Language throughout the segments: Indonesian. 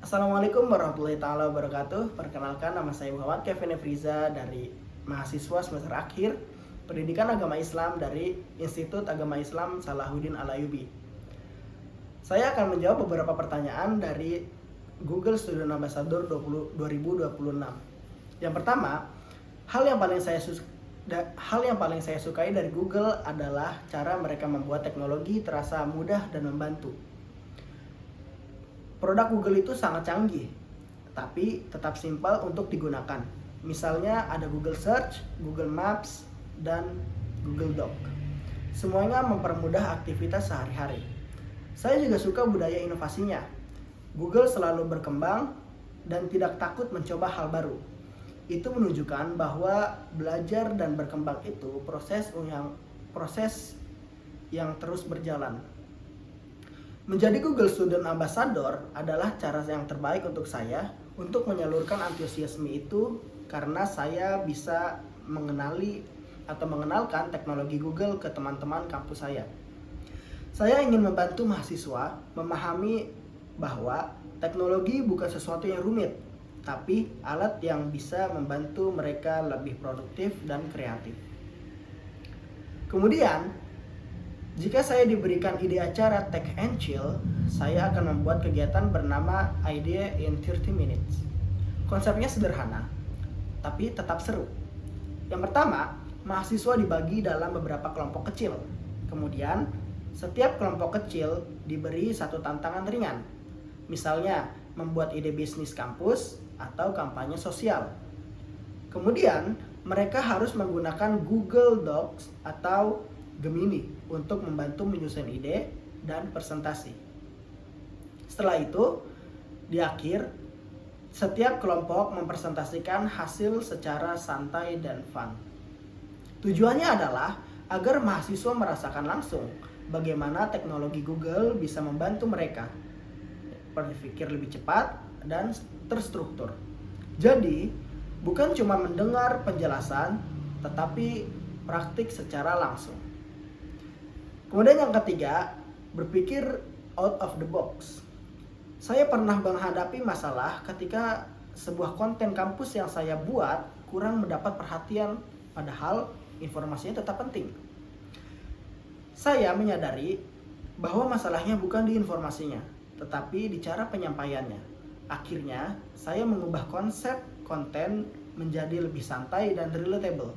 Assalamualaikum warahmatullahi taala wabarakatuh. Perkenalkan, nama saya Muhammad Kevin Efriza dari mahasiswa semester akhir Pendidikan Agama Islam dari Institut Agama Islam Salahuddin Al-Ayyubi. Saya akan menjawab beberapa pertanyaan dari Google Student Ambassador 2026. Yang pertama, hal yang paling saya sukai dari Google adalah cara mereka membuat teknologi terasa mudah dan membantu. Produk Google itu sangat canggih, tapi tetap simpel untuk digunakan. Misalnya ada Google Search, Google Maps, dan Google Doc. Semuanya mempermudah aktivitas sehari-hari. Saya juga suka budaya inovasinya. Google selalu berkembang dan tidak takut mencoba hal baru. Itu menunjukkan bahwa belajar dan berkembang itu proses yang terus berjalan. Menjadi Google Student Ambassador adalah cara yang terbaik untuk saya untuk menyalurkan antusiasme itu karena saya bisa mengenalkan teknologi Google ke teman-teman kampus saya. Saya ingin membantu mahasiswa memahami bahwa teknologi bukan sesuatu yang rumit, tapi alat yang bisa membantu mereka lebih produktif dan kreatif. Kemudian, jika saya diberikan ide acara Tech and Chill, saya akan membuat kegiatan bernama Idea in 30 Minutes. Konsepnya sederhana, tapi tetap seru. Yang pertama, mahasiswa dibagi dalam beberapa kelompok kecil. Kemudian, setiap kelompok kecil diberi satu tantangan ringan. Misalnya, membuat ide bisnis kampus atau kampanye sosial. Kemudian, mereka harus menggunakan Google Docs atau Gemini untuk membantu menyusun ide dan presentasi. Setelah itu, di akhir, setiap kelompok mempresentasikan hasil secara santai dan fun. Tujuannya adalah agar mahasiswa merasakan langsung bagaimana teknologi Google bisa membantu mereka berpikir lebih cepat dan terstruktur. Jadi, bukan cuma mendengar penjelasan, tetapi praktik secara langsung. Kemudian yang ketiga, berpikir out of the box. Saya pernah menghadapi masalah ketika sebuah konten kampus yang saya buat kurang mendapat perhatian, padahal informasinya tetap penting. Saya menyadari bahwa masalahnya bukan di informasinya, tetapi di cara penyampaiannya. Akhirnya, saya mengubah konsep konten menjadi lebih santai dan relatable,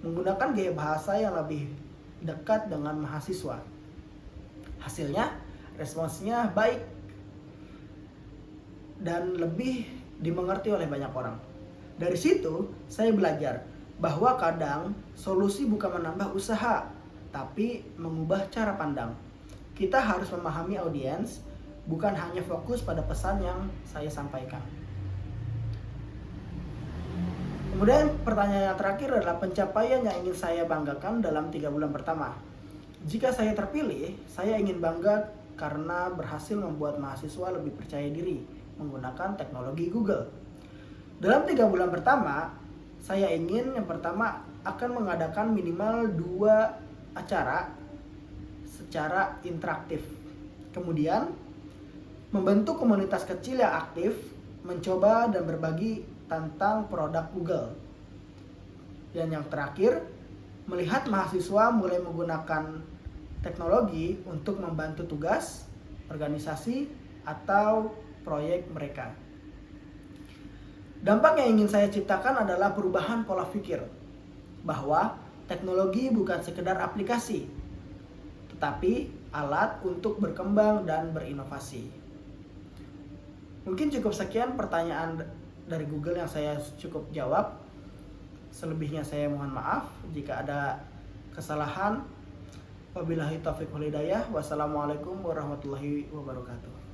menggunakan gaya bahasa yang lebih dekat dengan mahasiswa. Hasilnya, responsnya baik dan lebih dimengerti oleh banyak orang. Dari situ, saya belajar bahwa kadang solusi bukan menambah usaha, tapi mengubah cara pandang. Kita harus memahami audiens, bukan hanya fokus pada pesan yang saya sampaikan. Kemudian pertanyaan yang terakhir adalah pencapaian yang ingin saya banggakan dalam 3 bulan pertama. Jika saya terpilih, saya ingin bangga karena berhasil membuat mahasiswa lebih percaya diri menggunakan teknologi Google. Dalam 3 bulan pertama, saya ingin yang pertama akan mengadakan minimal 2 acara secara interaktif. Kemudian, membentuk komunitas kecil yang aktif, mencoba dan berbagi tentang produk Google. Dan yang terakhir, melihat mahasiswa mulai menggunakan teknologi untuk membantu tugas, organisasi, atau proyek mereka. Dampak yang ingin saya ciptakan adalah perubahan pola pikir, bahwa teknologi bukan sekedar aplikasi, tetapi alat untuk berkembang dan berinovasi. Mungkin cukup sekian pertanyaan dari Google yang saya cukup jawab. Selebihnya saya mohon maaf jika ada kesalahan. Wabillahi taufiq wal hidayah. Wassalamualaikum warahmatullahi wabarakatuh.